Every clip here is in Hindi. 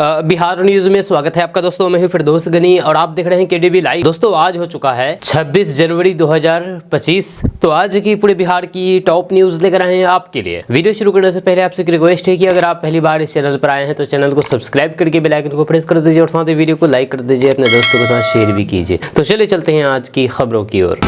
बिहार न्यूज में स्वागत है आपका दोस्तों। मैं हूं फिरदौस गनी और आप देख रहे हैं केडीबी लाइव। दोस्तों आज हो चुका है 26 जनवरी 2025। तो आज की पूरे बिहार की टॉप न्यूज लेकर आए हैं आपके लिए। वीडियो शुरू करने से पहले आपसे एक रिक्वेस्ट है कि अगर आप पहली बार इस चैनल पर आए हैं तो चैनल को सब्सक्राइब करके बेल आइकन को प्रेस कर दीजिए और साथ ही वीडियो को लाइक कर दीजिए, अपने दोस्तों के साथ शेयर भी कीजिए। तो चलिए चलते हैं आज की खबरों की ओर।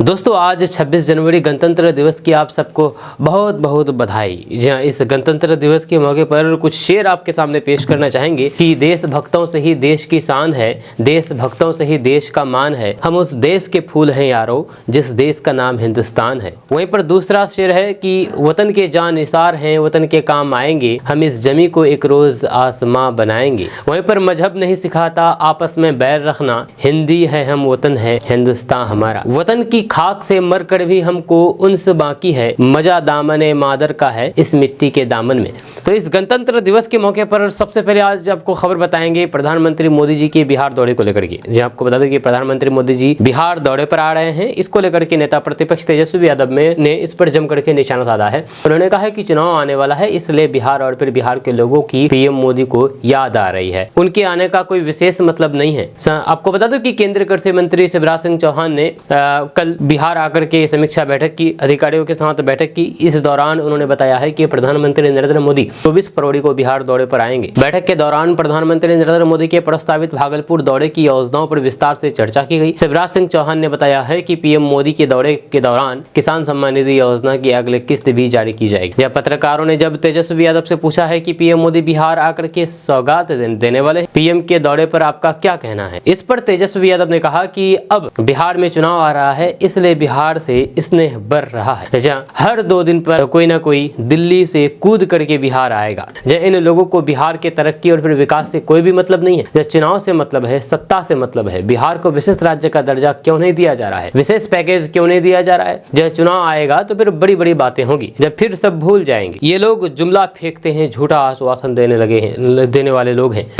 दोस्तों आज 26 जनवरी गणतंत्र दिवस की आप सबको बहुत बहुत बधाई। जहाँ इस गणतंत्र दिवस के मौके पर कुछ शेर आपके सामने पेश करना चाहेंगे कि देशभक्तों से ही देश की शान है, देशभक्तों से ही देश का मान है, हम उस देश के फूल हैं यारो जिस देश का नाम हिंदुस्तान है। वहीं पर दूसरा शेर है कि वतन के जान निसार हैं, वतन के काम आएंगे, हम इस जमी को एक रोज आसमां बनाएंगे। वहीं पर मजहब नहीं सिखाता आपस में बैर रखना, हिंदी है हम वतन है हिंदुस्तान हमारा। वतन की खाक से मरकर भी हमको उनस बाकी है, मजा दामने मादर का है इस मिट्टी के दामन में। तो इस गणतंत्र दिवस के मौके पर सबसे पहले आज आपको खबर बताएंगे प्रधानमंत्री मोदी जी के बिहार दौरे को लेकर के। जी आपको बता दें कि प्रधानमंत्री मोदी जी बिहार दौरे पर आ रहे हैं। इसको लेकर के नेता प्रतिपक्ष तेजस्वी यादव ने इस पर जम करके निशाना साधा है। उन्होंने कहा है कि चुनाव आने वाला है, इसलिए बिहार और फिर बिहार के लोगों की पीएम मोदी को याद आ रही है। उनके आने का कोई विशेष मतलब नहीं है। आपको बता दो कि केंद्रीय कृषि मंत्री शिवराज सिंह चौहान ने कल बिहार आकर के समीक्षा बैठक की, अधिकारियों के साथ बैठक की। इस दौरान उन्होंने बताया है कि प्रधानमंत्री नरेंद्र मोदी 24 फरवरी को बिहार दौरे पर आएंगे। बैठक के दौरान प्रधानमंत्री नरेंद्र मोदी के प्रस्तावित भागलपुर दौरे की योजनाओं पर विस्तार से चर्चा की गई। शिवराज सिंह चौहान ने बताया है कि पीएम मोदी के दौरे के दौरान किसान सम्मान निधि योजना की अगली किस्त भी जारी की जाएगी। यह पत्रकारों ने जब तेजस्वी यादव से पूछा है कि पीएम मोदी बिहार आकर के सौगात देने वाले, पीएम के दौरे पर आपका क्या कहना है। इस पर तेजस्वी यादव ने कहा कि अब बिहार में चुनाव आ रहा है, इसलिए बिहार से स्नेह बढ़ रहा है। जहाँ हर 2 दिन पर कोई ना कोई दिल्ली से कूद करके बिहार आएगा। इन लोगों को बिहार के तरक्की और फिर विकास से कोई भी मतलब नहीं है। जब चुनाव से मतलब है, सत्ता से मतलब है। बिहार को विशेष राज्य का दर्जा क्यों नहीं दिया जा रहा है, विशेष पैकेज क्यों नहीं दिया जा रहा है। जब चुनाव आएगा तो फिर बड़ी बड़ी बातें होंगी, जब फिर सब भूल जाएंगे। ये लोग जुमला फेंकते हैं, झूठा आश्वासन देने वाले लोग हैं।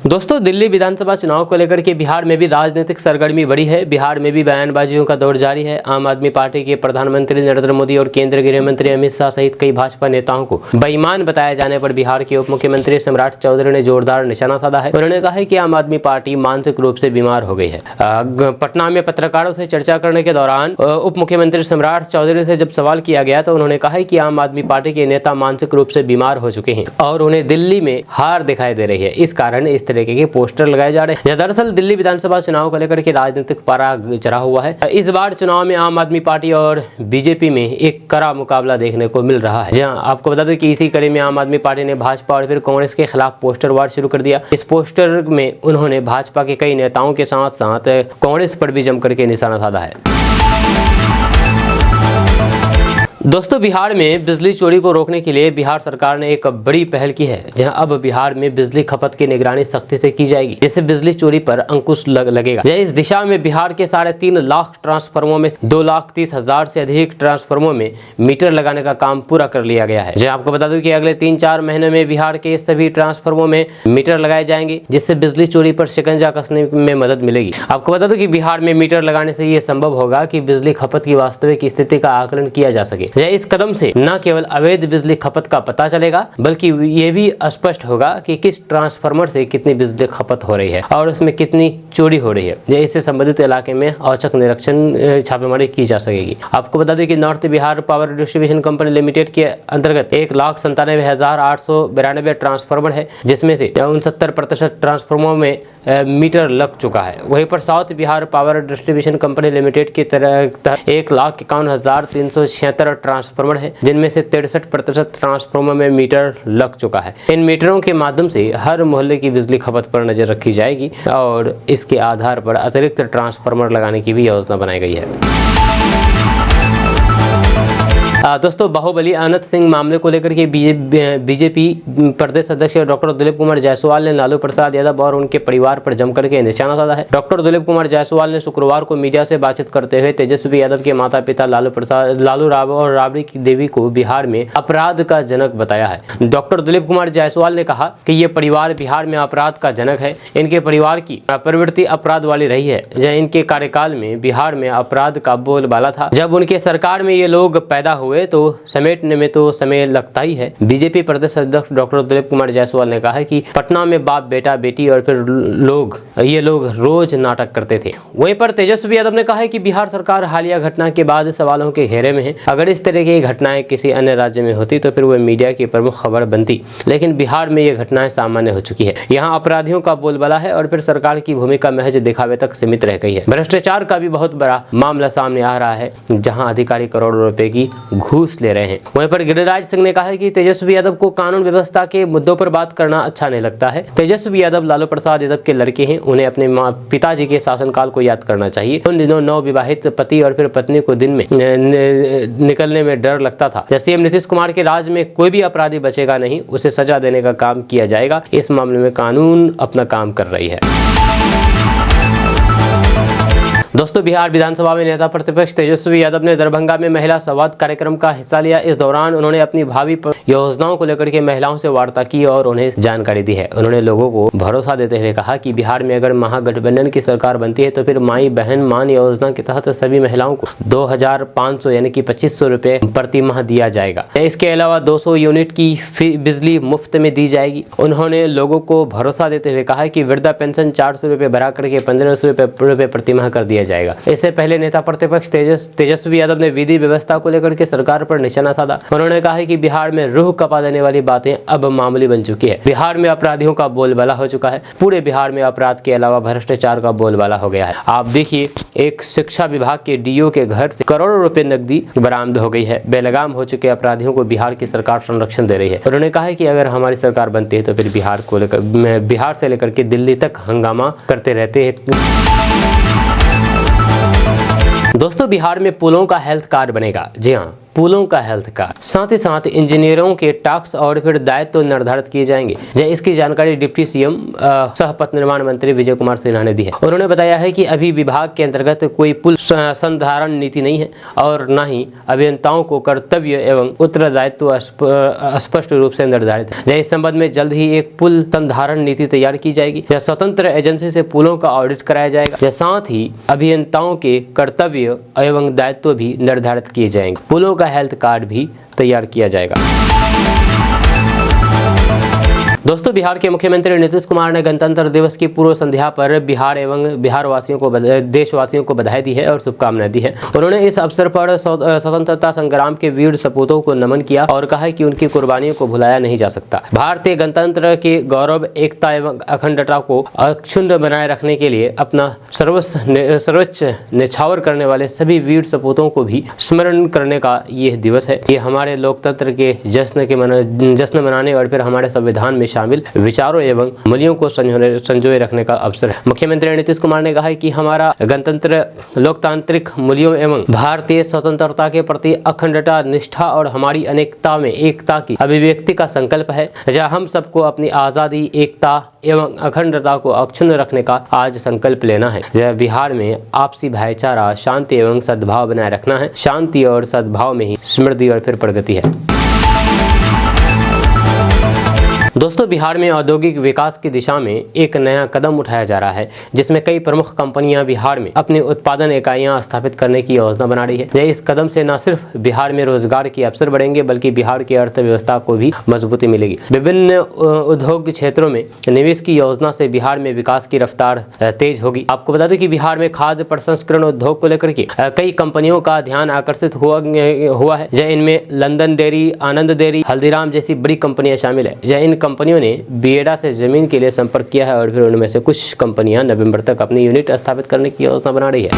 दोस्तों दिल्ली विधानसभा चुनाव को लेकर के बिहार में भी राजनीतिक सरगर्मी बढ़ी है। बिहार में भी बयानबाजियों का दौर जारी है। आम आदमी पार्टी के प्रधानमंत्री नरेंद्र मोदी और केंद्रीय गृह मंत्री अमित शाह सहित कई भाजपा नेताओं को बेईमान बताए जाने पर बिहार के उप मुख्यमंत्री सम्राट चौधरी ने जोरदार निशाना साधा है। उन्होंने कहा है कि आम आदमी पार्टी मानसिक रूप से बीमार हो गई है। पटना में पत्रकारों से चर्चा करने के दौरान उप मुख्यमंत्री सम्राट चौधरी से जब सवाल किया गया तो उन्होंने कहा है कि आम आदमी पार्टी के नेता मानसिक रूप से बीमार हो चुके हैं और उन्हें दिल्ली में हार दिखाई दे रही है। इस कारण इस तरह के पोस्टर लगाए जा रहे हैं। दरअसल दिल्ली विधानसभा चुनाव को लेकर के राजनीतिक पारा चढ़ा हुआ है। इस बार चुनाव में आम आदमी पार्टी और बीजेपी में एक कड़ा मुकाबला देखने को मिल रहा है। जहां आपको बता दें कि इसी कड़ी में आम आदमी पार्टी ने भाजपा और फिर कांग्रेस के खिलाफ पोस्टर वार शुरू कर दिया। इस पोस्टर में उन्होंने भाजपा के कई नेताओं के साथ साथ कांग्रेस पर भी जम करके निशाना साधा है। दोस्तों बिहार में बिजली चोरी को रोकने के लिए बिहार सरकार ने एक बड़ी पहल की है। जहां अब बिहार में बिजली खपत की निगरानी सख्ती से की जाएगी, जिससे बिजली चोरी पर अंकुश लगेगा। इस दिशा में बिहार के 3.5 लाख ट्रांसफार्मरों में 2,30,000 से अधिक ट्रांसफार्मरों में मीटर लगाने का काम पूरा कर लिया गया है। जहां आपको बता दूं कि अगले 3-4 महीने में बिहार के सभी ट्रांसफार्मरों में मीटर लगाए जाएंगे, जिससे बिजली चोरी पर शिकंजा कसने में मदद मिलेगी। आपको बता दूं कि बिहार में मीटर लगाने से ये संभव होगा कि बिजली खपत की वास्तविक स्थिति का आकलन किया जा सके। इस कदम से न केवल अवैध बिजली खपत का पता चलेगा, बल्कि ये भी स्पष्ट होगा कि किस ट्रांसफार्मर से कितनी बिजली खपत हो रही है और उसमें कितनी चोरी हो रही है। इससे संबंधित इलाके में औचक निरीक्षण छापेमारी की जा सकेगी। आपको बता दें कि north Bihar power distribution company limited के अंतर्गत 1,97,892 ट्रांसफार्मर है, जिसमें से 69% ट्रांसफार्मरों में मीटर लग चुका है। वहीं पर south Bihar power distribution company limited की तरह 1,51,376 ट्रांसफार्मर है, जिनमें से 63% ट्रांसफार्मर में मीटर लग चुका है। इन मीटरों के माध्यम से हर मोहल्ले की बिजली खपत पर नजर रखी जाएगी और इसके आधार पर अतिरिक्त ट्रांसफार्मर लगाने की भी योजना बनाई गई है। दोस्तों बाहुबली अनंत सिंह मामले को लेकर के बीजेपी प्रदेश अध्यक्ष डॉक्टर दिलीप कुमार जायसवाल ने लालू प्रसाद यादव और उनके परिवार पर जमकर के निशाना साधा है। डॉक्टर दिलीप कुमार जायसवाल ने शुक्रवार को मीडिया से बातचीत करते हुए तेजस्वी यादव के माता पिता लालू और राबड़ी देवी को बिहार में अपराध का जनक बताया है। डॉक्टर दिलीप कुमार जायसवाल ने कहा कि ये परिवार बिहार में अपराध का जनक है। इनके परिवार की प्रवृत्ति अपराध वाली रही है। जब इनके कार्यकाल में बिहार में अपराध का बोलबाला था, जब उनके सरकार में ये लोग पैदा हुए हुए तो समेटने में तो समय लगता ही है। बीजेपी प्रदेश अध्यक्ष डॉक्टर दिलीप कुमार जायसवाल ने कहा है कि पटना में बाप बेटा बेटी और फिर ये लोग रोज नाटक करते थे। वहीं पर तेजस्वी यादव ने कहा है कि बिहार सरकार हालिया घटना के बाद सवालों के घेरे में है। अगर इस तरह की घटनाएं किसी अन्य राज्य में होती तो फिर वह मीडिया की प्रमुख खबर बनती, लेकिन बिहार में ये घटनाएं सामान्य हो चुकी है। यहाँ अपराधियों का बोलबाला है और फिर सरकार की भूमिका महज दिखावे तक सीमित रह गई है। भ्रष्टाचार का भी बहुत बड़ा मामला सामने आ रहा है, जहाँ अधिकारी करोड़ों रुपए की घूस ले रहे हैं। वहीं पर गिरिराज सिंह ने कहा है कि तेजस्वी यादव को कानून व्यवस्था के मुद्दों पर बात करना अच्छा नहीं लगता है। तेजस्वी यादव लालू प्रसाद यादव के लड़के हैं, उन्हें अपने पिताजी के शासनकाल को याद करना चाहिए। उन दिनों नवविवाहित पति और फिर पत्नी को दिन में निकलने में डर लगता था। सीएम नीतीश कुमार के राज में कोई भी अपराधी बचेगा नहीं, उसे सजा देने का काम किया जाएगा। इस मामले में कानून अपना काम कर रही है। दोस्तों, बिहार विधानसभा में नेता प्रतिपक्ष तेजस्वी यादव ने दरभंगा में महिला संवाद कार्यक्रम का हिस्सा लिया। इस दौरान उन्होंने अपनी भावी योजनाओं को लेकर के महिलाओं से वार्ता की और उन्हें जानकारी दी है। उन्होंने लोगों को भरोसा देते हुए कहा कि बिहार में अगर महागठबंधन की सरकार बनती है तो फिर माई बहन मान योजना के तहत सभी महिलाओं को 2500 यानी कि 2500 रुपए प्रति माह दिया जाएगा। इसके अलावा 200 यूनिट की बिजली मुफ्त में दी जाएगी। उन्होंने लोगों को भरोसा देते हुए कहा कि वृद्धा पेंशन 400 रुपए बढ़ा करके 1500 रुपए प्रति माह कर दिया जाएगा। इससे पहले नेता प्रतिपक्ष तेजस्वी यादव ने विधि व्यवस्था को लेकर के सरकार पर निशाना साधा। उन्होंने कहा है कि बिहार में रूह कपा देने वाली बातें अब मामूली बन चुकी है। बिहार में अपराधियों का बोलबाला हो चुका है। पूरे बिहार में अपराध के अलावा भ्रष्टाचार का बोलबाला हो गया है। आप देखिए, एक शिक्षा विभाग के डीओ के घर से करोड़ों रुपए नकदी बरामद हो गई है। बेलगाम हो चुके अपराधियों को बिहार की सरकार संरक्षण दे रही है। उन्होंने कहा है कि अगर हमारी सरकार बनती है तो फिर बिहार से लेकर के दिल्ली तक हंगामा करते रहते हैं। दोस्तों, बिहार में पुलों का हेल्थ कार्ड बनेगा। जी हाँ, पुलों का हेल्थ कार्ड। साथ ही साथ इंजीनियरों के टैक्स और फिर दायित्व निर्धारित किए जाएंगे। इसकी जानकारी डिप्टी सीएम सह पथ निर्माण मंत्री विजय कुमार सिन्हा ने दी है। उन्होंने बताया है कि अभी विभाग के अंतर्गत कोई पुल संधारण नीति नहीं है और न ही अभियंताओं को कर्तव्य एवं उत्तरदायित्व स्पष्ट रूप से निर्धारित है। इस संबंध में जल्द ही एक पुल संधारण नीति तैयार की जाएगी। स्वतंत्र एजेंसी से पुलों का ऑडिट कराया जाएगा। साथ ही अभियंताओं के कर्तव्य एवं दायित्व भी निर्धारित किए जाएंगे। पुलों का हेल्थ कार्ड भी तैयार किया जाएगा। दोस्तों, बिहार के मुख्यमंत्री नीतीश कुमार ने गणतंत्र दिवस की पूर्व संध्या पर बिहार एवं देशवासियों को बधाई दी है और शुभकामनाएं दी है। उन्होंने इस अवसर पर स्वतंत्रता संग्राम के वीर सपूतों को नमन किया और कहा कि उनकी कुर्बानियों को भुलाया नहीं जा सकता। भारतीय गणतंत्र के गौरव, एकता एवं अखंडता को अक्षुण्ण बनाए रखने के लिए अपना सर्वोच्च न्यौछावर करने वाले सभी वीर सपूतों को भी स्मरण करने का यह दिवस है। ये हमारे लोकतंत्र के जश्न मनाने और फिर हमारे संविधान में शामिल विचारों एवं मूल्यों को संजोए रखने का अवसर है। मुख्यमंत्री नीतीश कुमार ने कहा है कि हमारा गणतंत्र लोकतांत्रिक मूल्यों एवं भारतीय स्वतंत्रता के प्रति अखंडता, निष्ठा और हमारी अनेकता में एकता की अभिव्यक्ति का संकल्प है। जहाँ हम सबको अपनी आजादी, एकता एवं अखंडता को अक्षुण्ण रखने का आज संकल्प लेना है। जहाँ बिहार में आपसी भाईचारा, शांति एवं सद्भाव बनाए रखना है। शांति और सद्भाव में ही समृद्धि और फिर प्रगति है। दोस्तों, बिहार में औद्योगिक विकास की दिशा में एक नया कदम उठाया जा रहा है, जिसमें कई प्रमुख कंपनियां बिहार में अपनी उत्पादन इकाइयां स्थापित करने की योजना बना रही है। इस कदम से न सिर्फ बिहार में रोजगार के अवसर बढ़ेंगे बल्कि बिहार की अर्थव्यवस्था को भी मजबूती मिलेगी। विभिन्न उद्योग क्षेत्रों में निवेश की योजना से बिहार में विकास की रफ्तार तेज होगी। आपको बता दें कि बिहार में खाद्य प्रसंस्करण उद्योग को लेकर के कई कंपनियों का ध्यान आकर्षित हुआ है। इनमें लंदन डेयरी, आनंद डेयरी, हल्दीराम जैसी बड़ी कंपनियां शामिल है। इन कंपनियों ने बिएडा से जमीन के लिए संपर्क किया है और फिर उनमें से कुछ कंपनियां नवंबर तक अपनी यूनिट स्थापित करने की योजना बना रही है।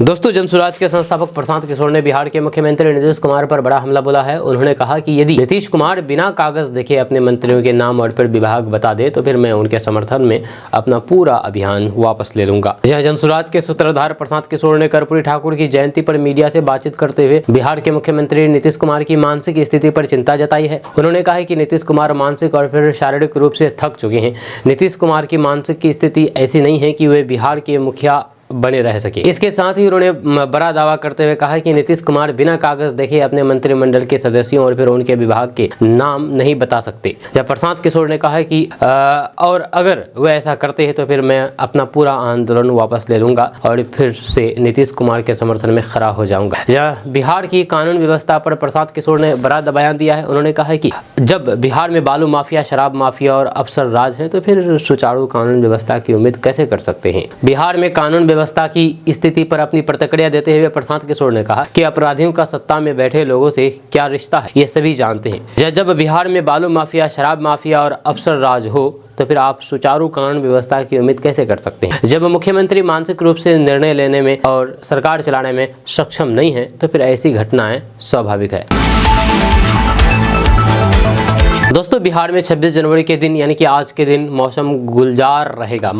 दोस्तों, जनसुराज के संस्थापक प्रशांत किशोर ने बिहार के मुख्यमंत्री नीतीश कुमार पर बड़ा हमला बोला है। उन्होंने कहा कि यदि नीतीश कुमार बिना कागज देखे अपने मंत्रियों के नाम और फिर विभाग बता दे तो फिर मैं उनके समर्थन में अपना पूरा अभियान वापस ले लूंगा। जनसुराज के सूत्रधार प्रशांत किशोर ने कर्पूरी ठाकुर की जयंती पर मीडिया से बातचीत करते हुए बिहार के मुख्यमंत्री नीतीश कुमार की मानसिक स्थिति पर चिंता जताई है। उन्होंने कहा कि नीतीश कुमार मानसिक और फिर शारीरिक रूप से थक चुके हैं। नीतीश कुमार की मानसिक स्थिति ऐसी नहीं है कि वे बिहार के मुखिया बने रह सके। इसके साथ ही उन्होंने बड़ा दावा करते हुए कहा कि नीतीश कुमार बिना कागज देखे अपने मंत्रिमंडल के सदस्यों और फिर उनके विभाग के नाम नहीं बता सकते। जब प्रशांत किशोर ने कहा कि और अगर वो ऐसा करते हैं तो फिर मैं अपना पूरा आंदोलन वापस ले लूंगा और फिर से नीतीश कुमार के समर्थन में खड़ा हो जाऊंगा। यह बिहार की कानून व्यवस्था पर प्रशांत किशोर ने बड़ा बयान दिया है। उन्होंने कहा कि जब बिहार में बालू माफिया, शराब माफिया और अफसर राज है तो फिर सुचारू कानून व्यवस्था की उम्मीद कैसे कर सकते हैं। बिहार में कानून व्यवस्था की स्थिति पर अपनी प्रतिक्रिया देते हुए प्रशांत किशोर ने कहा कि अपराधियों का सत्ता में बैठे लोगों से क्या रिश्ता है ये सभी जानते हैं। जब बिहार में बालू माफिया, शराब माफिया और अफसर राज हो तो फिर आप सुचारू कानून व्यवस्था की उम्मीद कैसे कर सकते हैं। जब मुख्यमंत्री मानसिक रूप से निर्णय लेने में और सरकार चलाने में सक्षम नहीं है तो फिर ऐसी घटनाएं स्वाभाविक है। दोस्तों, बिहार में 26 जनवरी के दिन यानी कि आज के दिन मौसम गुलजार रहेगा।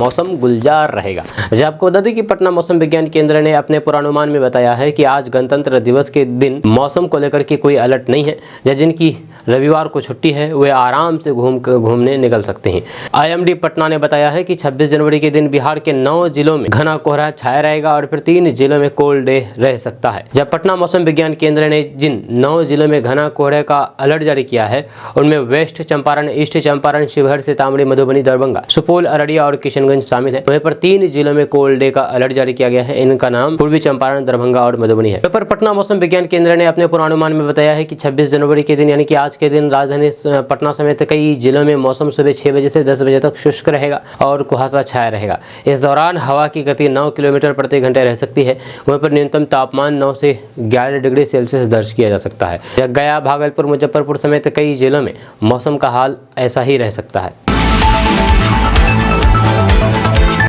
जब आपको बता दें कि पटना मौसम विज्ञान केंद्र ने अपने पूर्वानुमान में बताया है कि आज गणतंत्र दिवस के दिन मौसम को लेकर के कोई अलर्ट नहीं है। या जिनकी रविवार को छुट्टी है वे आराम से घूमने निकल सकते हैं। IMD पटना ने बताया है कि 26 जनवरी के दिन बिहार के 9 जिलों में घना कोहरा छाया रहेगा और फिर 3 जिलों में कोल्ड डे रह सकता है। जब पटना मौसम विज्ञान केंद्र ने जिन 9 जिलों में घना कोहरे का अलर्ट जारी किया है उनमें वेस्ट चंपारण, ईस्ट चंपारण, शिवहर, सीतामढ़ी, मधुबनी, दरभंगा, सुपौल, अररिया और किशनगंज शामिल है। वहीं पर 3 जिलों में कोल्ड डे का अलर्ट जारी किया गया है। इनका नाम पूर्वी चंपारण, दरभंगा और मधुबनी है। पर पटना मौसम विज्ञान केंद्र ने अपने पूर्वानुमान में बताया है कि 26 जनवरी के दिन यानी कि आज के दिन राजधानी पटना समेत कई जिलों में मौसम सुबह 6 बजे से 10 बजे तक शुष्क रहेगा और कुहासा छाया रहेगा। इस दौरान हवा की गति 9 किलोमीटर प्रति घंटे रह सकती है। वहीं पर न्यूनतम तापमान 9 से 11 डिग्री सेल्सियस दर्ज किया जा सकता है। गया, भागलपुर, मुजफ्फरपुर समेत कई जिलों में मौसम का हाल ऐसा ही रह सकता है।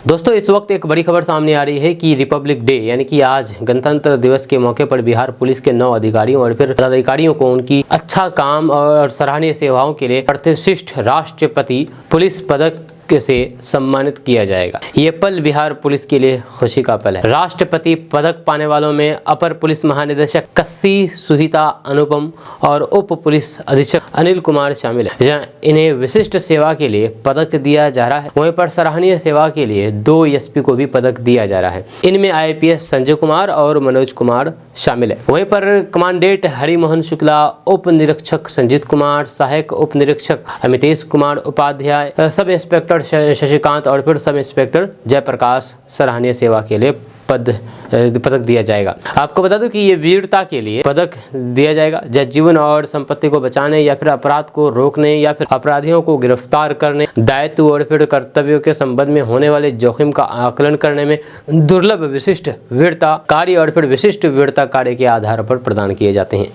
दोस्तों, इस वक्त एक बड़ी खबर सामने आ रही है कि रिपब्लिक डे यानी कि आज गणतंत्र दिवस के मौके पर बिहार पुलिस के 9 अधिकारियों और फिर पदाधिकारियों को उनकी अच्छा काम और सराहनीय सेवाओं के लिए प्रतिष्ठित राष्ट्रपति पुलिस पदक से सम्मानित किया जाएगा। ये पल बिहार पुलिस के लिए खुशी का पल है। राष्ट्रपति पदक पाने वालों में अपर पुलिस महानिदेशक कस्सी सुहिता अनुपम और उप पुलिस अधीक्षक अनिल कुमार शामिल है। जहां इन्हें विशिष्ट सेवा के लिए पदक दिया जा रहा है, वहीं पर सराहनीय सेवा के लिए 2 SP को भी पदक दिया जा रहा है। इनमें IPS संजय कुमार और मनोज कुमार शामिल है। वहीं पर कमांडेंट हरिमोहन शुक्ला, उप निरीक्षक संजीत कुमार, सहायक उप निरीक्षक अमितेश कुमार उपाध्याय, सब इंस्पेक्टर शशिकांत और फिर सब इंस्पेक्टर जयप्रकाश सराहनीय सेवा के लिए पदक दिया जाएगा। आपको बता दूं कि ये वीरता के लिए पदक दिया जाएगा। जीवन और संपत्ति को बचाने या फिर अपराध को रोकने या फिर अपराधियों को गिरफ्तार करने, दायित्व और फिर कर्तव्यों के संबंध में होने वाले जोखिम का आकलन करने में दुर्लभ विशिष्ट वीरता कार्य और फिर विशिष्ट वीरता कार्य के आधार पर प्रदान किए जाते हैं।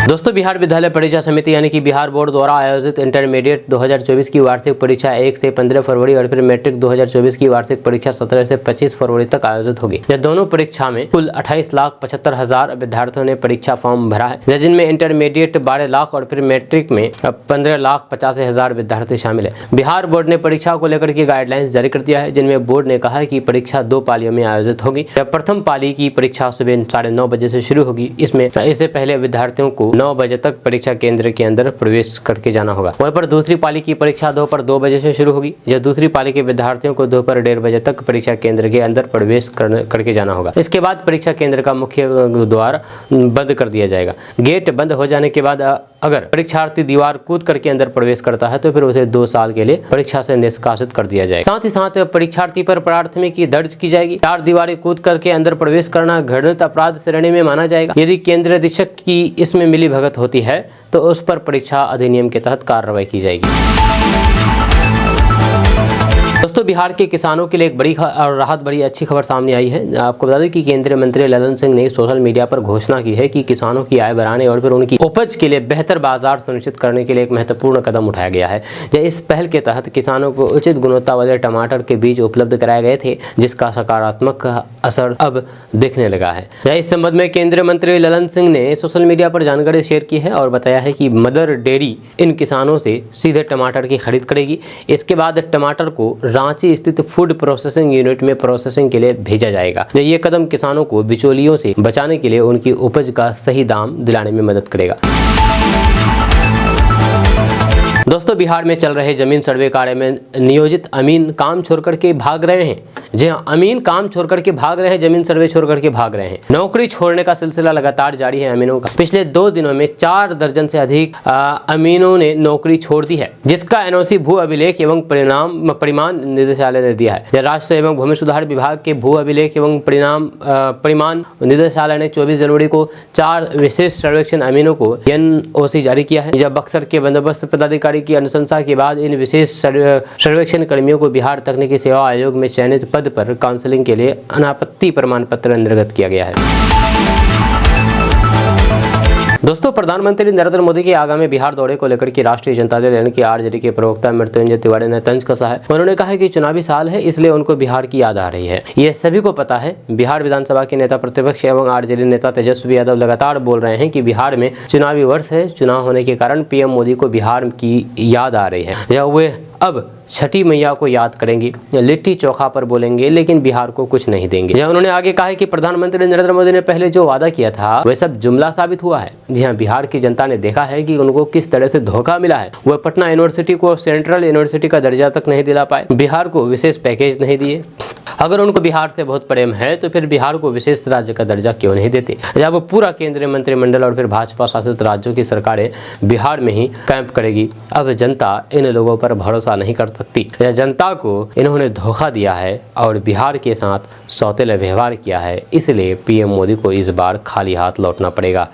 दोस्तों, बिहार विद्यालय परीक्षा समिति यानी कि बिहार बोर्ड द्वारा आयोजित इंटरमीडिएट 2024 की वार्षिक परीक्षा 1 से 15 फरवरी और फिर मैट्रिक 2024 की वार्षिक परीक्षा 17 से 25 फरवरी तक आयोजित होगी। यह दोनों परीक्षा में कुल 28,75,000 विद्यार्थियों ने परीक्षा फॉर्म भरा है, जिनमें इंटरमीडिएट 12 लाख और फिर मैट्रिक में 15,85,000 विद्यार्थी शामिल है। बिहार बोर्ड ने परीक्षा को लेकर के गाइडलाइंस जारी कर दिया है, जिनमें बोर्ड ने कहा है कि परीक्षा 2 पालियों में आयोजित होगी। प्रथम पाली की परीक्षा सुबह 9:30 बजे से शुरू होगी। इससे पहले विद्यार्थियों को 9 बजे तक परीक्षा केंद्र के अंदर प्रवेश करके जाना होगा। वहीं पर दूसरी पाली की परीक्षा दोपहर 2 बजे से शुरू होगी। यह दूसरी पाली के विद्यार्थियों को दोपहर 1:30 बजे तक परीक्षा केंद्र के अंदर प्रवेश करके जाना होगा। इसके बाद परीक्षा केंद्र का मुख्य द्वार बंद कर दिया जाएगा। गेट बंद हो जाने के बाद अगर परीक्षार्थी दीवार कूद करके अंदर प्रवेश करता है तो फिर उसे 2 साल के लिए परीक्षा से निष्कासित कर दिया जाएगा। साथ ही साथ परीक्षार्थी पर प्राथमिकी दर्ज की जाएगी। 4 दीवारें कूद करके अंदर प्रवेश करना घृणित अपराध श्रेणी में माना जाएगा। यदि केंद्र अधीक्षक की इसमें मिली भगत होती है तो उस पर परीक्षा अधिनियम के तहत कार्रवाई की जाएगी। दोस्तों, बिहार के किसानों के लिए एक बड़ी और राहत बड़ी अच्छी खबर सामने आई है। आपको बता दें कि केंद्रीय मंत्री ललन सिंह ने सोशल मीडिया पर घोषणा की है कि किसानों की आय बढ़ाने और फिर उनकी उपज के लिए बेहतर बाजार सुनिश्चित करने के लिए एक महत्वपूर्ण कदम उठाया गया है। इस पहल के तहत किसानों को उचित गुणवत्ता वाले टमाटर के बीज उपलब्ध कराए गए थे, जिसका सकारात्मक असर अब दिखने लगा है। इस संबंध में केंद्रीय मंत्री ललन सिंह ने सोशल मीडिया पर जानकारी शेयर की है और बताया है कि मदर डेयरी इन किसानों से सीधे टमाटर की खरीद करेगी। इसके बाद टमाटर को रांची स्थित फूड प्रोसेसिंग यूनिट में प्रोसेसिंग के लिए भेजा जाएगा। ये कदम किसानों को बिचौलियों से बचाने के लिए उनकी उपज का सही दाम दिलाने में मदद करेगा। दोस्तों बिहार में चल रहे जमीन सर्वे कार्य में नियोजित अमीन काम छोड़ करके भाग रहे हैं। जी हाँ, अमीन काम छोड़ करके भाग रहे हैं, जमीन सर्वे छोड़ करके भाग रहे हैं। नौकरी छोड़ने का सिलसिला लगातार जारी है अमीनों का। पिछले 2 दिनों में 4 दर्जन से अधिक अमीनों ने नौकरी छोड़ दी है, जिसका एनओसी भू अभिलेख एवं परिमाण निदेशालय ने दिया है। राष्ट्र एवं भूमि सुधार विभाग के भू अभिलेख एवं परिमाण निदेशालय ने 24 जनवरी को 4 विशेष सर्वेक्षण अमीनों को एनओसी जारी किया है। जब बक्सर के बंदोबस्त पदाधिकारी की अनुशंसा के बाद इन विशेष सर्वेक्षण कर्मियों को बिहार तकनीकी सेवा आयोग में चयनित पद पर काउंसलिंग के लिए अनापत्ति प्रमाण पत्र निर्गत किया गया है। दोस्तों प्रधानमंत्री नरेंद्र मोदी के आगामी बिहार दौरे को लेकर के राष्ट्रीय जनता दल के आरजेडी के प्रवक्ता मृत्युंजय तिवारी ने तंज कसा है। उन्होंने कहा है कि चुनावी साल है, इसलिए उनको बिहार की याद आ रही है। ये सभी को पता है। बिहार विधानसभा के नेता प्रतिपक्ष एवं आरजेडी नेता तेजस्वी यादव लगातार बोल रहे हैं कि बिहार में चुनावी वर्ष है। चुनाव होने के कारण पीएम मोदी को बिहार की याद आ रही है। या वे अब छठी मैया को याद करेंगे, लिट्टी चोखा पर बोलेंगे, लेकिन बिहार को कुछ नहीं देंगे। उन्होंने आगे कहा है कि प्रधानमंत्री नरेंद्र मोदी ने पहले जो वादा किया था वह सब जुमला साबित हुआ है। जी हाँ, बिहार की जनता ने देखा है कि उनको किस तरह से धोखा मिला है। वह पटना यूनिवर्सिटी को सेंट्रल यूनिवर्सिटी का दर्जा तक नहीं दिला पाए, बिहार को विशेष पैकेज नहीं दिए। अगर उनको बिहार से बहुत प्रेम है तो फिर बिहार को विशेष राज्य का दर्जा क्यों नहीं देते। जब पूरा केंद्रीय मंत्रिमंडल और फिर भाजपा शासित राज्यों की सरकारें बिहार में ही कैंप करेगी। अब जनता इन लोगों पर भरोसा नहीं कर सकती। जनता को इन्होंने धोखा दिया है और बिहार के साथ सौतेला व्यवहार किया है, इसलिए पीएम मोदी को इस बार खाली हाथ लौटना पड़ेगा।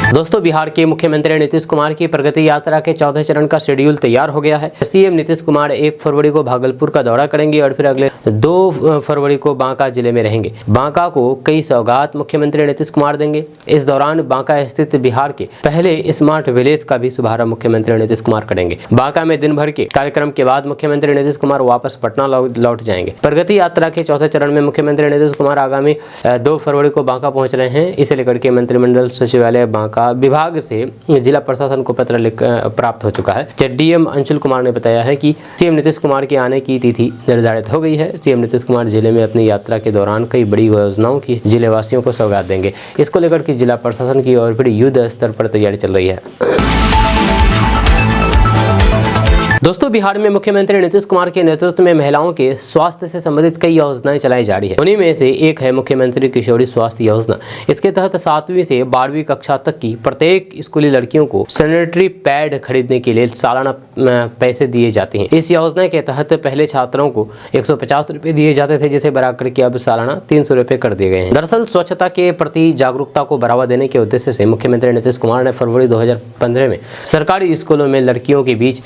दोस्तों बिहार के मुख्यमंत्री नीतीश कुमार की प्रगति यात्रा के 4थे चरण का शेड्यूल तैयार हो गया है। सीएम नीतीश कुमार 1 फरवरी को भागलपुर का दौरा करेंगे और फिर अगले 2 फरवरी को बांका जिले में रहेंगे। बांका को कई सौगात मुख्यमंत्री नीतीश कुमार देंगे। इस दौरान बांका स्थित बिहार के पहले स्मार्ट विलेज का भी शुभारंभ मुख्यमंत्री नीतीश कुमार करेंगे। बांका में दिन भर के कार्यक्रम के बाद मुख्यमंत्री नीतीश कुमार वापस पटना लौट जाएंगे। प्रगति यात्रा के 4थे चरण में मुख्यमंत्री नीतीश कुमार आगामी 2 फरवरी को बांका पहुंच रहे हैं। इसे लेकर के मंत्रिमंडल सचिवालय बांका विभाग से जिला प्रशासन को पत्र प्राप्त हो चुका है। डीएम अंशुल कुमार ने बताया है कि सीएम नीतीश कुमार के आने की तिथि निर्धारित हो गई है। सीएम नीतीश कुमार जिले में अपनी यात्रा के दौरान कई बड़ी योजनाओं की जिले वासियों को सौगात देंगे। इसको लेकर के जिला प्रशासन की ओर फिर युद्ध स्तर पर तैयारी चल रही है। दोस्तों बिहार में मुख्यमंत्री नीतीश कुमार के नेतृत्व में महिलाओं के स्वास्थ्य से संबंधित कई योजनाएं चलाई जा रही है। उन्हीं में से एक है मुख्यमंत्री किशोरी स्वास्थ्य योजना। इसके तहत 7वीं से 12वीं कक्षा तक की प्रत्येक स्कूली लड़कियों को सैनिटरी पैड खरीदने के लिए सालाना पैसे दिए जाते हैं। इस योजना के तहत पहले छात्रों को 150 रुपए दिए जाते थे, जिसे बढ़ाकर के अब सालाना 300 रुपए कर दिए गए हैं। दरअसल स्वच्छता के प्रति जागरूकता को बढ़ावा देने के उद्देश्य से मुख्यमंत्री नीतीश कुमार ने फरवरी 2015 में सरकारी स्कूलों में लड़कियों के बीच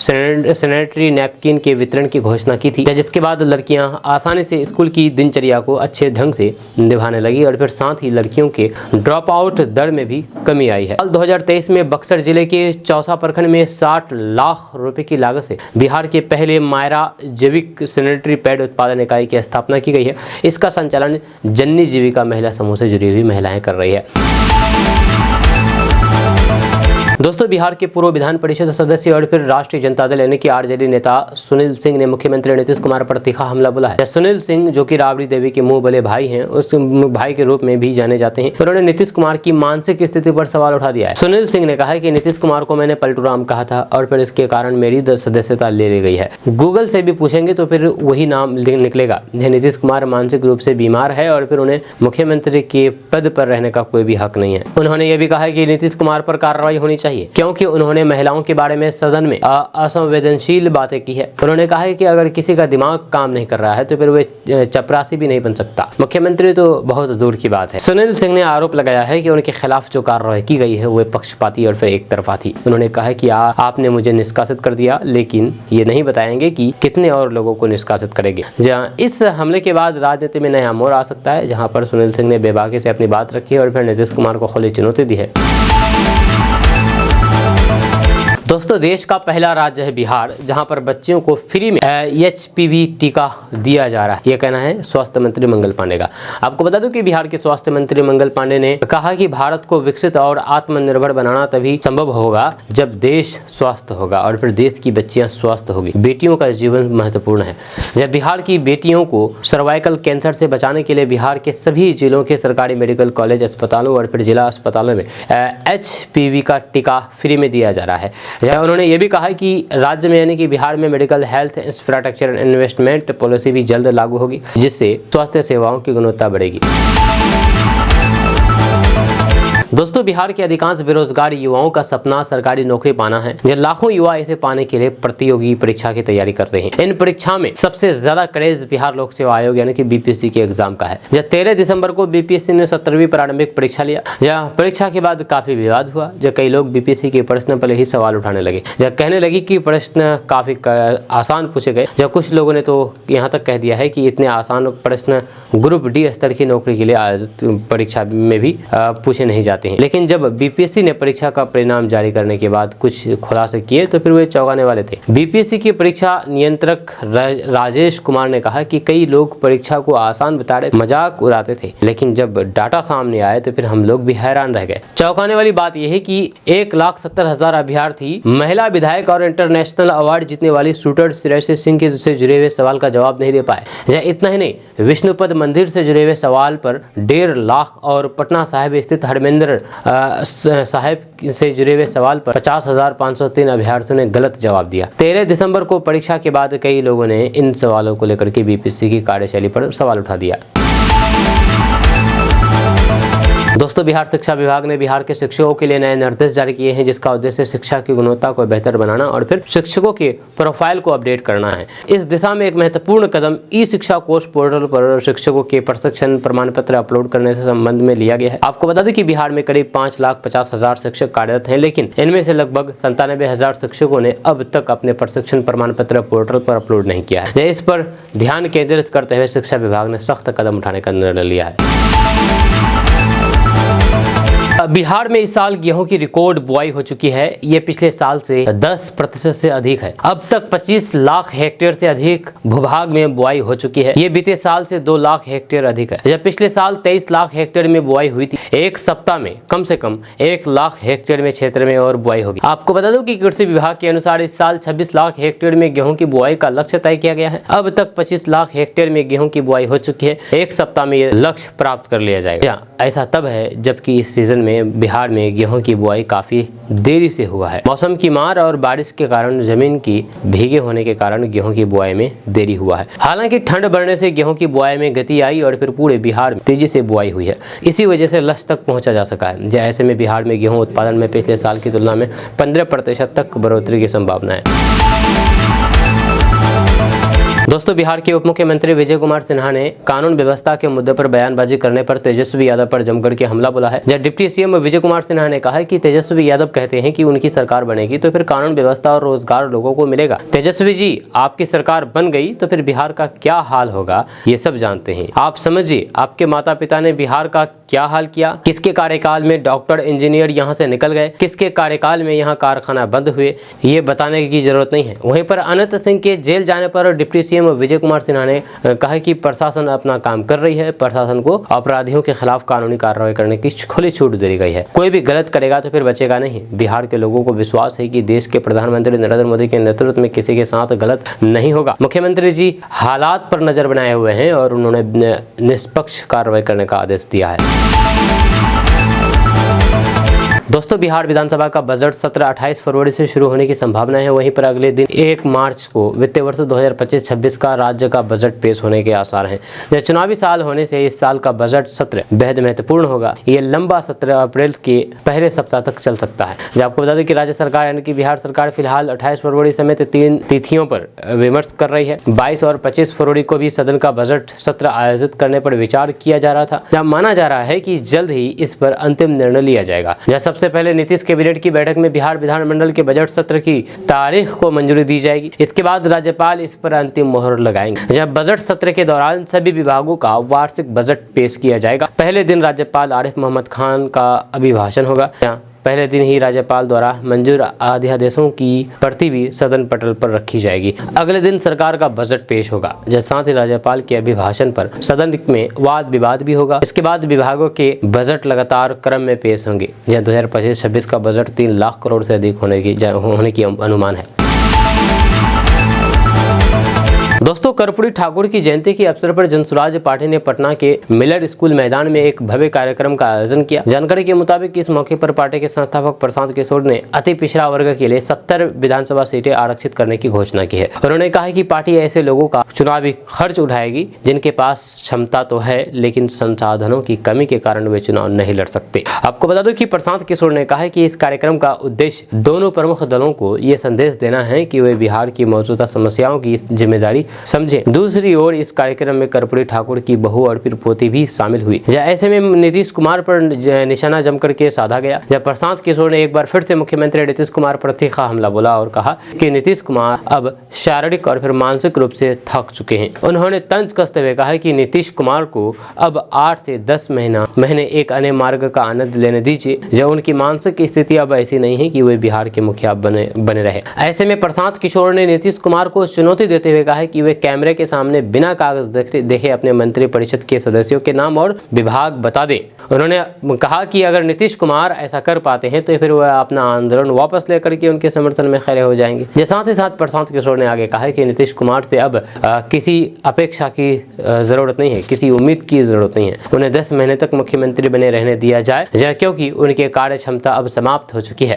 सैनिटरी नैपकिन के वितरण की घोषणा की थी, जिसके बाद लड़कियां आसानी से स्कूल की दिनचर्या को अच्छे ढंग से निभाने लगी और फिर साथ ही लड़कियों के ड्रॉप आउट दर में भी कमी आई है। साल 2023 में बक्सर जिले के चौसा प्रखंड में 60 लाख रुपए की लागत से बिहार के पहले मायरा जैविक सैनिटरी पैड उत्पादन इकाई की स्थापना की गई है। इसका संचालन जन्नी जीविका महिला समूह से जुड़ी हुई महिलाएं कर रही है। दोस्तों बिहार के पूर्व विधान परिषद सदस्य और फिर राष्ट्रीय जनता दल यानी कि आरजेडी नेता सुनील सिंह ने मुख्यमंत्री नीतीश कुमार पर तीखा हमला बोला है। सुनील सिंह जो कि राबड़ी देवी के मुंह बले भाई हैं, उस भाई के रूप में भी जाने जाते हैं, उन्होंने नीतीश कुमार की मानसिक स्थिति पर सवाल उठा दिया है। सुनील सिंह ने कहा है कि नीतीश कुमार को मैंने पलटूराम कहा था और फिर इसके कारण मेरी सदस्यता ले ली गई है। गूगल से भी पूछेंगे तो फिर वही नाम निकलेगा। नीतीश कुमार मानसिक रूप से बीमार है और फिर उन्हें मुख्यमंत्री के पद पर रहने का कोई भी हक नहीं है। उन्होंने ये भी कहा है कि नीतीश कुमार पर कार्रवाई होनी चाहिए, क्योंकि उन्होंने महिलाओं के बारे में सदन में असंवेदनशील बातें की है। उन्होंने कहा है कि अगर किसी का दिमाग काम नहीं कर रहा है तो फिर वे चपरासी भी नहीं बन सकता। मुख्यमंत्री तो बहुत दूर की बात है। सुनील सिंह ने आरोप लगाया है कि उनके खिलाफ जो कार्रवाई की गई है वो पक्षपाती और फिर एक तरफा थी। उन्होंने कहा है कि आपने मुझे निष्कासित कर दिया, लेकिन ये नहीं बताएंगे कि कितने और लोगों को निष्कासित करेंगे। जहाँ इस हमले के बाद राजनीति में नया मोड़ आ सकता है, जहाँ पर सुनील सिंह ने बेबाकी से अपनी बात रखी है और फिर नीतीश कुमार को खुली चुनौती दी है। दोस्तों देश का पहला राज्य है बिहार, जहां पर बच्चियों को फ्री में HPV टीका दिया जा रहा है। यह कहना है स्वास्थ्य मंत्री मंगल पांडे का। आपको बता दूं कि बिहार के स्वास्थ्य मंत्री मंगल पांडे ने कहा कि भारत को विकसित और आत्मनिर्भर बनाना तभी संभव होगा जब देश स्वस्थ होगा और फिर देश की बच्चियां स्वस्थ होगी। बेटियों का जीवन महत्वपूर्ण है। जब बिहार की बेटियों को सर्वाइकल कैंसर से बचाने के लिए बिहार के सभी जिलों के सरकारी मेडिकल कॉलेज अस्पतालों और फिर जिला अस्पतालों में HPV का टीका फ्री में दिया जा रहा है। उन्होंने ये भी कहा कि राज्य में यानी कि बिहार में medical health infrastructure investment policy भी जल्द लागू होगी, जिससे स्वास्थ्य सेवाओं की गुणवत्ता बढ़ेगी। दोस्तों बिहार के अधिकांश बेरोजगार युवाओं का सपना सरकारी नौकरी पाना है। ये लाखों युवा इसे पाने के लिए प्रतियोगी परीक्षा की तैयारी करते हैं। इन परीक्षा में सबसे ज्यादा क्रेज बिहार लोक सेवा आयोग यानी कि BPSC के एग्जाम का है। जब 13 दिसंबर को BPSC ने 17वीं प्रारंभिक परीक्षा लिया। यह परीक्षा के बाद काफी विवाद हुआ, जब कई लोग BPSC के प्रश्न पर ही सवाल उठाने लगे। जब कहने लगी कि प्रश्न काफी आसान पूछे गए। जब कुछ लोगों ने तो यहाँ तक कह दिया है कि इतने आसान प्रश्न ग्रुप D स्तर की नौकरी के लिए परीक्षा में भी पूछे नहीं जाते। लेकिन जब BPSC ने परीक्षा का परिणाम जारी करने के बाद कुछ खुलासे किए तो फिर वे चौंकाने वाले थे। BPSC के परीक्षा नियंत्रक राजेश कुमार ने कहा कि कई लोग परीक्षा को आसान बता रहे, मजाक उड़ाते थे, लेकिन जब डाटा सामने आए तो फिर हम लोग भी हैरान रह गए। चौंकाने वाली बात यह है कि 1,70,000 अभ्यर्थी महिला विधायक और इंटरनेशनल अवार्ड जीतने वाली शूटर श्रेयसी सिंह से जुड़े हुए सवाल का जवाब नहीं दे पाए। यह इतना ही नहीं, विष्णुपद मंदिर से जुड़े हुए सवाल पर 1.5 लाख और पटना साहिब स्थित हरमिंदर साहिब से जुड़े हुए सवाल पर 50,503 अभ्यर्थियों ने गलत जवाब दिया। 13 दिसंबर को परीक्षा के बाद कई लोगों ने इन सवालों को लेकर के BPSC की कार्यशैली पर सवाल उठा दिया। दोस्तों बिहार शिक्षा विभाग ने बिहार के शिक्षकों के लिए नए निर्देश जारी किए हैं, जिसका उद्देश्य शिक्षा की गुणवत्ता को बेहतर बनाना और फिर शिक्षकों के प्रोफाइल को अपडेट करना है। इस दिशा में एक महत्वपूर्ण कदम ई-शिक्षा कोर्स पोर्टल पर शिक्षकों के प्रशिक्षण प्रमाण पत्र अपलोड करने से संबंध में लिया गया है। आपको बता दें कि बिहार में करीब 5,50,000 शिक्षक कार्यरत हैं, लेकिन इनमें से लगभग 97,000 शिक्षकों ने अब तक अपने प्रशिक्षण प्रमाण पत्र पोर्टल पर अपलोड नहीं किया है। इस पर ध्यान केंद्रित करते हुए शिक्षा विभाग ने सख्त कदम उठाने का निर्णय लिया है। बिहार में इस साल गेहूं की रिकॉर्ड बुआई हो चुकी है। ये पिछले साल से 10% से अधिक है। अब तक 25 लाख हेक्टेयर से अधिक भूभाग में बुआई हो चुकी है। ये बीते साल से 2 लाख हेक्टेयर अधिक है। जब पिछले साल 23 लाख हेक्टेयर में बुआई हुई थी, एक सप्ताह में कम से कम 1 लाख हेक्टेयर में क्षेत्र में और बुआई होगी। आपको बता दूं कि कृषि विभाग के अनुसार इस साल 26 लाख हेक्टेयर में गेहूं की बुआई का लक्ष्य तय किया गया है। अब तक 25 लाख हेक्टेयर में गेहूं की बुआई हो चुकी है। एक सप्ताह में ये लक्ष्य प्राप्त कर लिया जाएगा। ऐसा तब है जबकि इस सीजन में बिहार में गेहूं की बुआई काफी देरी से हुआ है। मौसम की मार और बारिश के कारण जमीन की भीगे होने के कारण गेहूं की बुआई में देरी हुआ है। हालांकि ठंड बढ़ने से गेहूं की बुआई में गति आई और फिर पूरे बिहार में तेजी से बुआई हुई है। इसी वजह से लक्ष्य तक पहुंचा जा सका है। ऐसे में बिहार में गेहूं उत्पादन में पिछले साल की तुलना में 15% तक बढ़ोतरी की संभावना है। दोस्तों बिहार के उप मुख्यमंत्री विजय कुमार सिन्हा ने कानून व्यवस्था के मुद्दे पर बयानबाजी करने पर तेजस्वी यादव पर जमकर के हमला बोला है। जब डिप्टी CM विजय कुमार सिन्हा ने कहा कि तेजस्वी यादव कहते हैं कि उनकी सरकार बनेगी तो फिर कानून व्यवस्था और रोजगार लोगों को मिलेगा। तेजस्वी जी, आपकी सरकार बन गई तो फिर बिहार का क्या हाल होगा ये सब जानते हैं। आप समझिए, आपके माता पिता ने बिहार का क्या हाल किया। किसके कार्यकाल में डॉक्टर इंजीनियर यहाँ से निकल गए, किसके कार्यकाल में यहाँ कारखाना बंद हुए, ये बताने की जरूरत नहीं है। वहीं पर अनंत सिंह के जेल जाने पर डिप्टी CM विजय कुमार सिन्हा ने कहा कि प्रशासन अपना काम कर रही है। प्रशासन को अपराधियों के खिलाफ कानूनी कार्रवाई करने की खुली छूट दी गई है। कोई भी गलत करेगा तो फिर बचेगा नहीं। बिहार के लोगों को विश्वास है कि देश के प्रधानमंत्री नरेंद्र मोदी के नेतृत्व में किसी के साथ गलत नहीं होगा। मुख्यमंत्री जी हालात पर नजर बनाए हुए हैं और उन्होंने निष्पक्ष कार्रवाई करने का आदेश दिया है। दोस्तों बिहार विधानसभा का बजट सत्र 28 फरवरी से शुरू होने की संभावना है। वहीं पर अगले दिन 1 मार्च को वित्तीय वर्ष 2025-26 का राज्य का बजट पेश होने के आसार हैं। यह चुनावी साल होने से इस साल का बजट सत्र बेहद महत्वपूर्ण होगा। ये लंबा सत्र अप्रैल के पहले सप्ताह तक चल सकता है। जब आपको बता दें कि राज्य सरकार यानी कि बिहार सरकार फिलहाल 28 फरवरी समेत 3 तिथियों पर विमर्श कर रही है। 22 और 25 फरवरी को भी सदन का बजट सत्र आयोजित करने पर विचार किया जा रहा था। जब माना जा रहा है कि जल्द ही इस पर अंतिम निर्णय लिया जाएगा। सबसे पहले नीतीश कैबिनेट की बैठक में बिहार विधानमंडल के बजट सत्र की तारीख को मंजूरी दी जाएगी। इसके बाद राज्यपाल इस पर अंतिम मोहर लगाएंगे। जब बजट सत्र के दौरान सभी विभागों का वार्षिक बजट पेश किया जाएगा। पहले दिन राज्यपाल आरिफ मोहम्मद खान का अभिभाषण होगा। पहले दिन ही राज्यपाल द्वारा मंजूर अध्यादेशों की प्रति भी सदन पटल पर रखी जाएगी। अगले दिन सरकार का बजट पेश होगा, जिसके साथ ही राज्यपाल के अभिभाषण पर सदन में वाद विवाद भी होगा। इसके बाद विभागों के बजट लगातार क्रम में पेश होंगे। यह 2025-26 का बजट 3 लाख करोड़ से अधिक होने की अनुमान है। दोस्तों, कर्पूरी ठाकुर की जयंती के अवसर पर जनसुराज पार्टी ने पटना के मिलर स्कूल मैदान में एक भव्य कार्यक्रम का आयोजन किया। जानकारी के मुताबिक इस मौके पर पार्टी के संस्थापक प्रशांत किशोर ने अति पिछड़ा वर्ग के लिए 70 विधानसभा सीटें आरक्षित करने की घोषणा की है। उन्होंने कहा कि पार्टी ऐसे लोगों का चुनावी खर्च उठाएगी जिनके पास क्षमता तो है, लेकिन संसाधनों की कमी के कारण वे चुनाव नहीं लड़ सकते। आपको बता दो कि प्रशांत किशोर ने कहा कि इस कार्यक्रम का उद्देश्य दोनों प्रमुख दलों को ये संदेश देना है कि वे बिहार की मौजूदा समस्याओं की जिम्मेदारी समझे। दूसरी ओर इस कार्यक्रम में कर्पूरी ठाकुर की बहू और फिर पोती भी शामिल हुई। ऐसे में नीतीश कुमार पर निशाना जमकर के साधा गया। जब प्रशांत किशोर ने एक बार फिर से मुख्यमंत्री नीतीश कुमार पर तीखा हमला बोला और कहा कि नीतीश कुमार अब शारीरिक और फिर मानसिक रूप से थक चुके हैं। उन्होंने तंज कसते हुए कहा कि नीतीश कुमार को अब 8 से 10 महीने एक अन्य मार्ग का आनंद लेने दीजिए। जब उनकी मानसिक स्थिति अब ऐसी नहीं है कि वे बिहार के मुखिया बने रहे। ऐसे में प्रशांत किशोर ने नीतीश कुमार को चुनौती देते हुए कहा कि वे कैमरे के सामने बिना कागज देखे अपने मंत्री परिषद के सदस्यों के नाम और विभाग बता दें। उन्होंने कहा कि अगर नीतीश कुमार ऐसा कर पाते हैं तो फिर वह अपना आंदोलन वापस लेकर के उनके समर्थन में खड़े हो जाएंगे। साथ ही साथ प्रशांत किशोर ने आगे कहा कि नीतीश कुमार से अब किसी अपेक्षा की जरूरत नहीं है, किसी उम्मीद की जरूरत नहीं है। उन्हें 10 महीने तक मुख्यमंत्री बने रहने दिया जाए, क्योंकि उनकी कार्य क्षमता अब समाप्त हो चुकी है।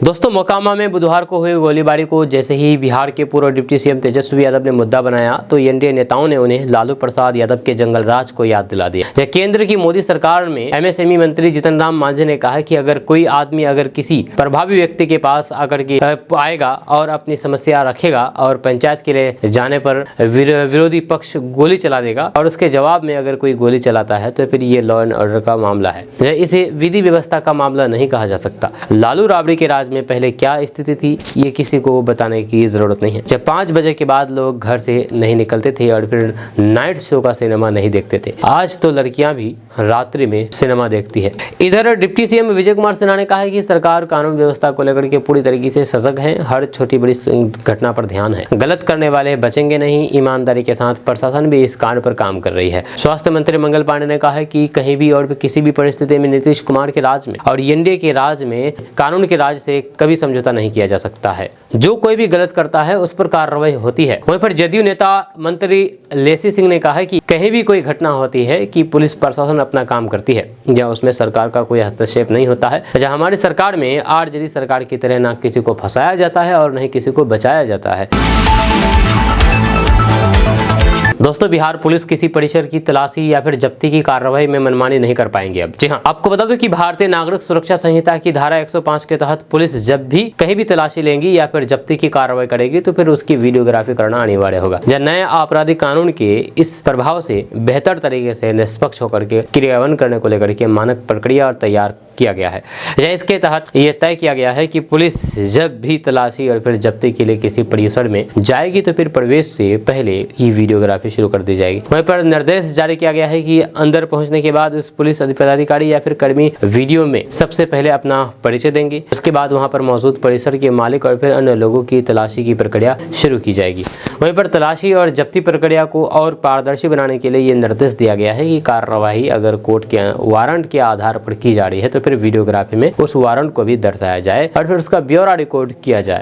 दोस्तों, मोकामा में बुधवार को हुई गोलीबारी को जैसे ही बिहार के पूर्व डिप्टी सीएम तेजस्वी यादव ने मुद्दा बनाया तो एनडीए नेताओं ने उन्हें लालू प्रसाद यादव के जंगल राज को याद दिला दिया। केंद्र की मोदी सरकार में एमएसएमई मंत्री जीतन राम मांझी ने कहा कि अगर कोई आदमी अगर किसी प्रभावी व्यक्ति के पास आकर के आएगा और अपनी समस्या रखेगा और पंचायत के लिए जाने पर विरोधी पक्ष गोली चला देगा और उसके जवाब में अगर कोई गोली चलाता है तो फिर ये लॉ एंड ऑर्डर का मामला है। इसे विधि व्यवस्था का मामला नहीं कहा जा सकता। लालू राबड़ी के राज में पहले क्या स्थिति थी ये किसी को बताने की जरूरत नहीं है। जब 5 बजे के बाद लोग घर से नहीं निकलते थे और फिर नाइट शो का सिनेमा नहीं देखते थे, आज तो लड़कियां भी रात्रि में सिनेमा देखती है। इधर डिप्टी सीएम विजय कुमार सिन्हा ने कहा है कि सरकार कानून व्यवस्था को लेकर के पूरी तरीके से सजग है, हर छोटी बड़ी घटना पर ध्यान है, गलत करने वाले बचेंगे नहीं। ईमानदारी के साथ प्रशासन भी इस कांड पर काम कर रही है। स्वास्थ्य मंत्री मंगल पांडे ने कहा है कि कहीं भी और किसी भी परिस्थिति में नीतीश कुमार के राज में और एनडीए के राज में कानून के राज से कभी समझौता नहीं किया जा सकता है। जो कोई भी गलत करता है उस पर कार्रवाई होती है। वहीं पर जदयू नेता मंत्री लेसी सिंह ने कहा है कि कहीं भी कोई घटना होती है कि पुलिस प्रशासन अपना काम करती है या उसमें सरकार का कोई हस्तक्षेप नहीं होता है। जहां हमारी सरकार में आरजेडी सरकार की तरह ना किसी को फंसाया जाता है और न ही किसी को बचाया जाता है। दोस्तों, बिहार पुलिस किसी परिसर की तलाशी या फिर जब्ती की कार्रवाई में मनमानी नहीं कर पाएंगे। अब जी हाँ, आपको बता दो कि भारतीय नागरिक सुरक्षा संहिता की धारा 105 के तहत पुलिस जब भी कहीं भी तलाशी लेंगी या फिर जब्ती की कार्रवाई करेगी तो फिर उसकी वीडियोग्राफी करना अनिवार्य होगा। नए आपराधिक कानून के इस प्रभाव से बेहतर तरीके से निष्पक्ष होकर के क्रियान्वयन करने को लेकर के मानक प्रक्रिया तैयार किया गया है। इसके तहत यह तय किया गया है कि पुलिस जब भी तलाशी और फिर जब्ती के लिए किसी परिसर में जाएगी तो फिर प्रवेश से पहले ये वीडियोग्राफी शुरू कर दी जाएगी। वहीं पर निर्देश जारी किया गया है कि अंदर पहुंचने के बाद उस पुलिस पदाधिकारी या फिर कर्मी वीडियो में सबसे पहले अपना परिचय देंगे। उसके बाद वहां पर मौजूद परिसर के मालिक और फिर अन्य लोगों की तलाशी की प्रक्रिया शुरू की जाएगी। वहीं पर तलाशी और जब्ती प्रक्रिया को और पारदर्शी बनाने के लिए ये निर्देश दिया गया है कि कार्रवाई अगर कोर्ट के वारंट के आधार पर की जा रही है तो फिर वीडियोग्राफी में उस वारंट को भी दर्शाया जाए और फिर उसका ब्यौरा रिकॉर्ड किया जाए।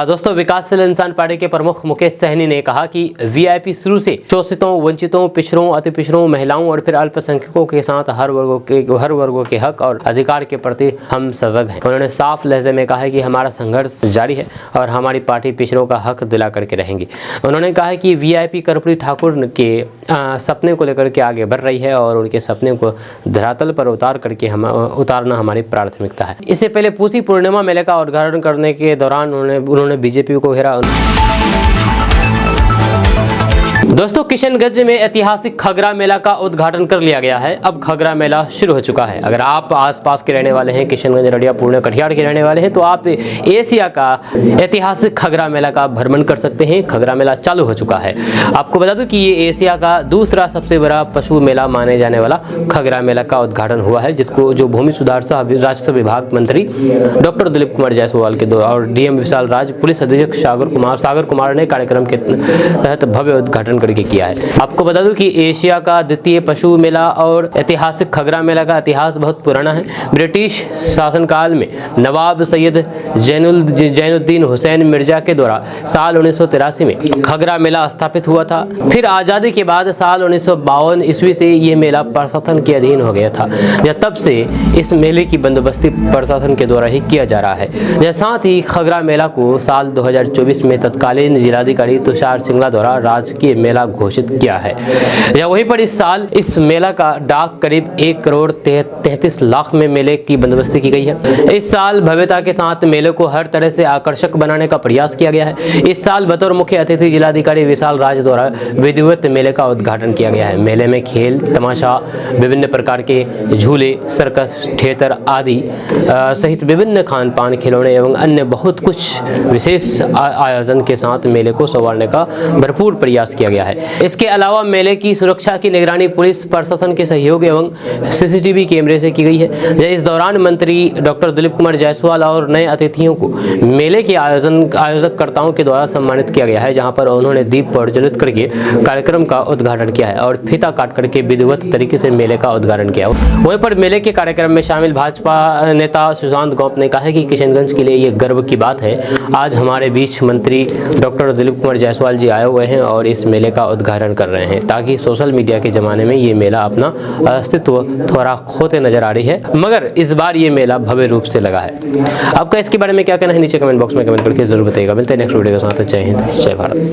दोस्तों, विकासशील इंसान पार्टी के प्रमुख मुकेश सहनी ने कहा कि वीआईपी शुरू से शोषितों, वंचितों, पिछड़ों, अति पिछड़ों, महिलाओं और फिर अल्पसंख्यकों के साथ हर वर्गों के हक और अधिकार के प्रति हम सजग हैं। उन्होंने साफ लहजे में कहा है कि हमारा संघर्ष जारी है और हमारी पार्टी पिछड़ों का हक दिला करके रहेंगी। उन्होंने कहा कि वीआईपी कर्पूरी ठाकुर के सपने को लेकर के आगे बढ़ रही है और उनके सपने को धरातल पर उतारना हमारी प्राथमिकता है। इससे पहले पूसी पूर्णिमा मेले का उद्घाटन करने के दौरान उन्होंने बीजेपी को घेरा। दोस्तों किशनगंज में ऐतिहासिक खगरा मेला का उद्घाटन कर लिया गया है। अब खगरा मेला शुरू हो चुका है। अगर आप आसपास के रहने वाले हैं, किशनगंज, रड़िया, पूर्णिया, कटिहार के रहने वाले हैं, तो आप एशिया का ऐतिहासिक खगरा मेला का भ्रमण कर सकते हैं। खगरा मेला चालू हो चुका है। आपको बता दूं कि ये एशिया का दूसरा सबसे बड़ा पशु मेला माने जाने वाला खगरा मेला का उद्घाटन हुआ है, जिसको जो भूमि सुधार सह राजस्व विभाग मंत्री डॉक्टर दिलीप कुमार जायसवाल के और डीएम विशाल राज, पुलिस अधीक्षक सागर कुमार ने कार्यक्रम के तहत भव्य उद्घाटन करके किया है। आपको बता दूं कि एशिया का द्वितीय पशु मेला और ऐतिहासिक खगरा मेला का इतिहास बहुत पुराना है। ब्रिटिश शासनकाल में नवाब सैयद जैनुद्दीन हुसैन मिर्जा के द्वारा साल 1983 में खगरा मेला स्थापित हुआ था। फिर आज़ादी के बाद साल 1952 ईस्वी से ये मेला प्रशासन के अधीन हो गया था। तब से इस मेले की बंदोबस्ती प्रशासन के द्वारा ही किया जा रहा है। साथ ही खगरा मेला को साल 2024 में तत्कालीन जिलाधिकारी तुषार सिंगला द्वारा राजकीय मेला घोषित किया है। वहीं पर इस साल इस मेला का डाक करीब 1 करोड़ 33 लाख में मेले की बंदोबस्ती की गई है। इस साल भव्यता के साथ मेले को हर तरह से आकर्षक बनाने का प्रयास किया गया है। इस साल बतौर मुख्य अतिथि जिलाधिकारी विशाल राज द्वारा विधिवत मेले का उद्घाटन किया गया है। मेले में खेल तमाशा, विभिन्न प्रकार के झूले, सर्कस, थिएटर आदि सहित विभिन्न खान पान, खिलौने एवं अन्य बहुत कुछ विशेष आयोजन के साथ मेले को संवारने का भरपूर प्रयास किया गया है। इसके अलावा मेले की सुरक्षा की निगरानी पुलिस प्रशासन के सहयोग एवं सीसीटीवी कैमरे से की गई है। इस दौरान मंत्री डॉक्टर दिलीप कुमार जायसवाल और नए अतिथियों को मेले के आयोजककर्ताओं के द्वारा सम्मानित किया गया है, जहां पर उन्होंने दीप प्रज्वलित करके कार्यक्रम का उद्घाटन किया है और फीता काट करके विधिवत तरीके से मेले का उद्घाटन किया। वहीं पर मेले के कार्यक्रम में शामिल भाजपा नेता सुशांत गौप ने कहा है कि किशनगंज के लिए ये गर्व की बात है, आज हमारे बीच मंत्री डॉक्टर दिलीप कुमार जायसवाल जी आए हुए हैं और इस मेले का उद्घाटन कर रहे हैं, ताकि सोशल मीडिया के ज़माने में ये मेला अपना अस्तित्व थोड़ा खोते नजर आ रही है, मगर इस बार ये मेला भव्य रूप से लगा है। आपका इसके बारे में क्या कहना है नीचे कमेंट बॉक्स में कमेंट करके जरूर बताइएगा। मिलते हैं नेक्स्ट वीडियो के साथ। जय हिंद, जय भारत।